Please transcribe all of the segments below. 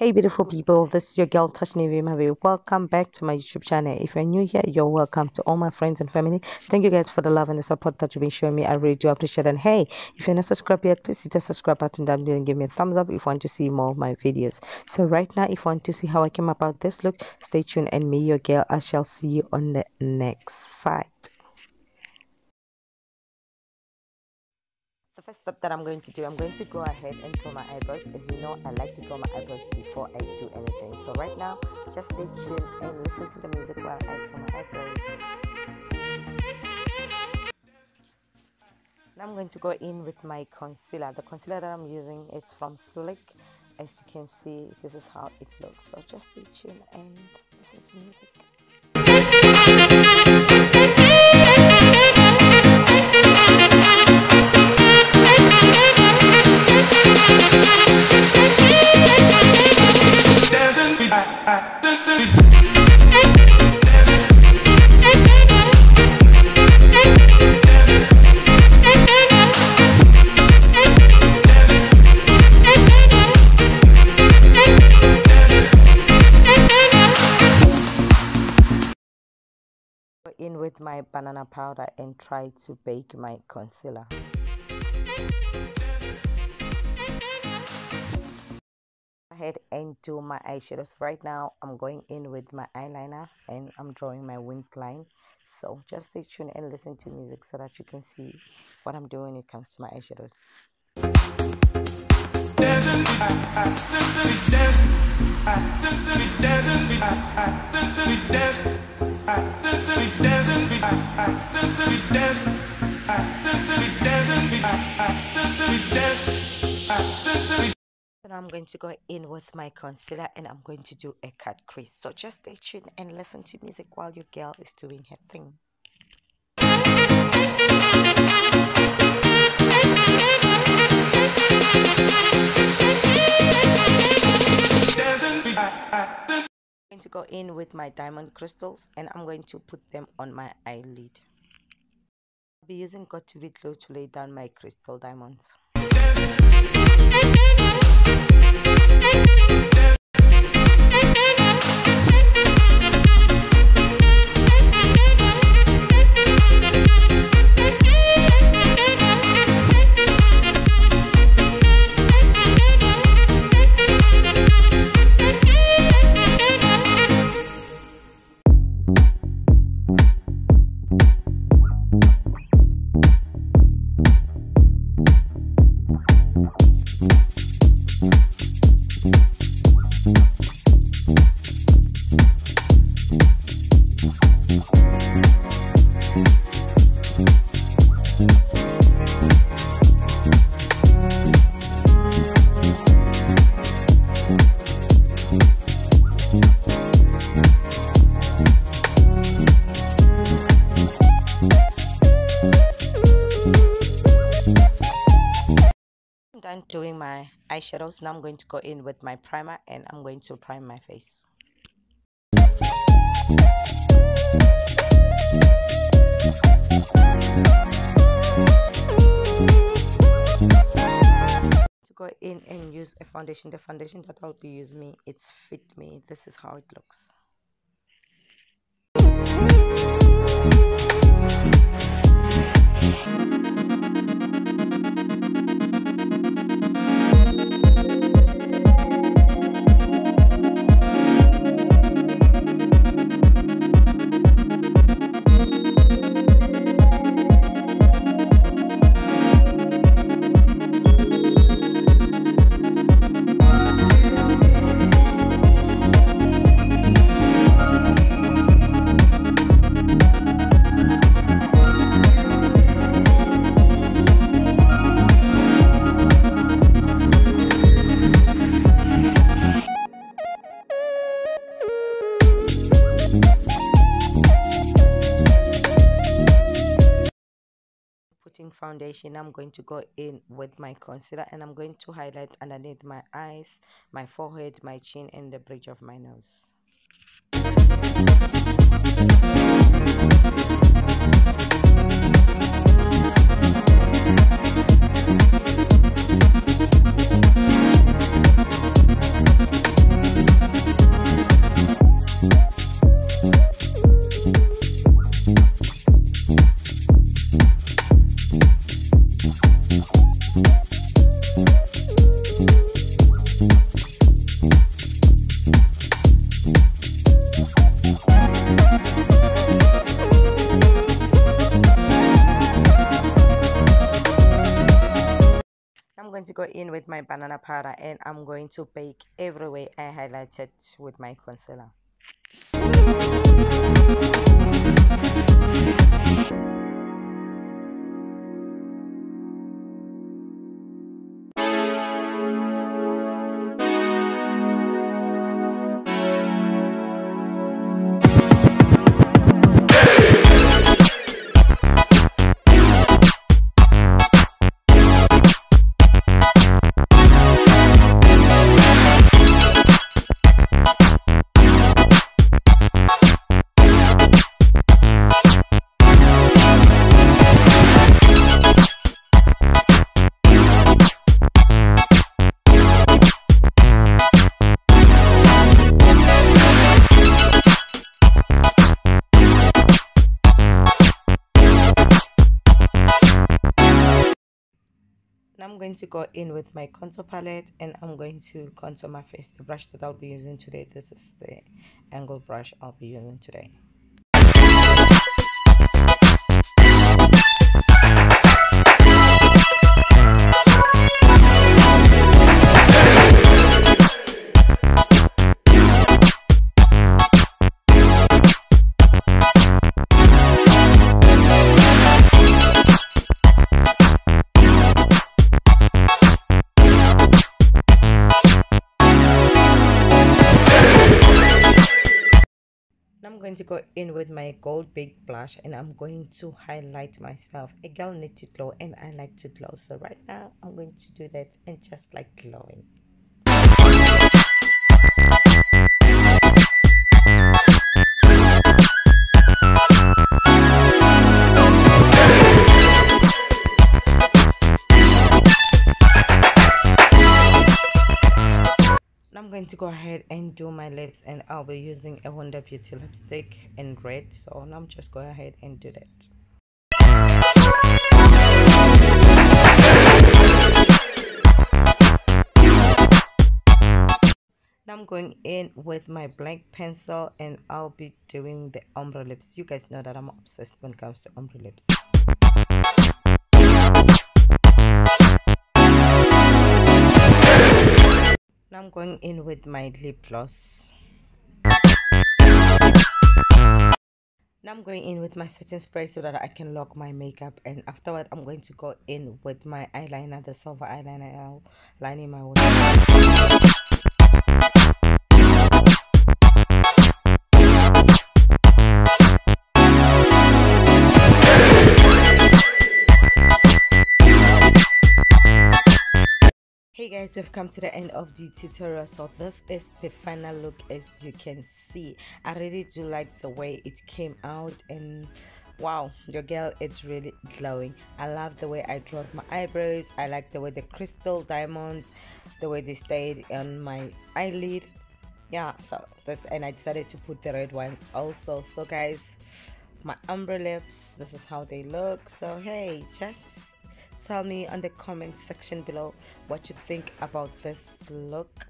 Hey beautiful people, this is your girl Tashnee.V.Mavee. Welcome back to my YouTube channel. If you're new here, you're welcome. To all my friends and family, thank you guys for the love and the support that you've been showing me. I really do appreciate it. And hey, if you're not subscribed yet, please hit the subscribe button down below and give me a thumbs up if you want to see more of my videos. So right now, if you want to see how I came about this look, stay tuned, and me, your girl, I shall see you on the next side. The first step that I'm going to do, I'm going to go ahead and draw my eyebrows. As you know, I like to draw my eyebrows before I do anything. So right now, just stay tuned and listen to the music while I draw my eyebrows. Now I'm going to go in with my concealer. The concealer that I'm using, it's from Slick. As you can see, this is how it looks. So just stay tuned and listen to music. In with my banana powder and try to bake my concealer. Go ahead and do my eyeshadows. Right now I'm going in with my eyeliner and I'm drawing my wing line. So just stay tuned and listen to music so that you can see what I'm doing when it comes to my eyeshadows. Now I'm going to go in with my concealer and I'm going to do a cut crease. So just stay tuned and listen to music while your girl is doing her thing. I'm going to go in with my diamond crystals and I'm going to put them on my eyelid. I'll be using Got to Be Glow to lay down my crystal diamonds. Done doing my eyeshadows. Now I'm going to go in with my primer and I'm going to prime my face. To go in and use a foundation. The foundation that I'll be using, it's Fit Me. This is how it looks. Foundation, I'm going to go in with my concealer and I'm going to highlight underneath my eyes, my forehead, my chin, and the bridge of my nose. going to go in with my banana powder and I'm going to bake everywhere I highlighted with my concealer. I'm going to go in with my contour palette and I'm going to contour my face. The brush that I'll be using today, this is the angle brush I'll be using today. I'm going to go in with my gold big blush and I'm going to highlight myself. A girl needs to glow and I like to glow, so right now I'm going to do that and just like glowing. I'm going to go ahead and do my lips and I'll be using a Wonder Beauty lipstick in red, so now I'm just go ahead and do that. Now I'm going in with my black pencil and I'll be doing the ombre lips. You guys know that I'm obsessed when it comes to ombre lips. Now I'm going in with my lip gloss. Now I'm going in with my setting spray so that I can lock my makeup, and afterward I'm going to go in with my eyeliner, the silver eyeliner. I'll line in my water. Hey guys, we've come to the end of the tutorial, so this is the final look. As you can see, I really do like the way it came out, and wow, your girl is really glowing. I love the way I drew my eyebrows. I like the way the crystal diamonds, the way they stayed on my eyelid. Yeah, so this, and I decided to put the red ones also. So guys, my ombre lips, this is how they look. So hey, just tell me on the comment section below what you think about this look.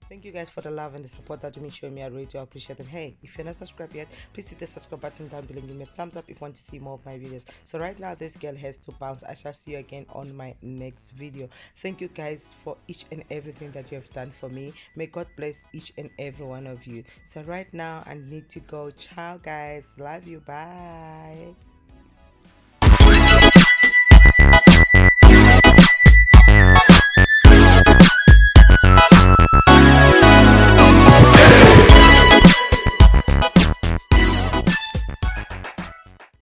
Thank you guys for the love and the support that you've been showing me. I really do appreciate it. Hey, if you're not subscribed yet, please hit the subscribe button down below. Give me a thumbs up if you want to see more of my videos. So right now this girl has to bounce. I shall see you again on my next video. Thank you guys for each and everything that you have done for me. May God bless each and every one of you. So right now I need to go. Ciao guys, love you, bye.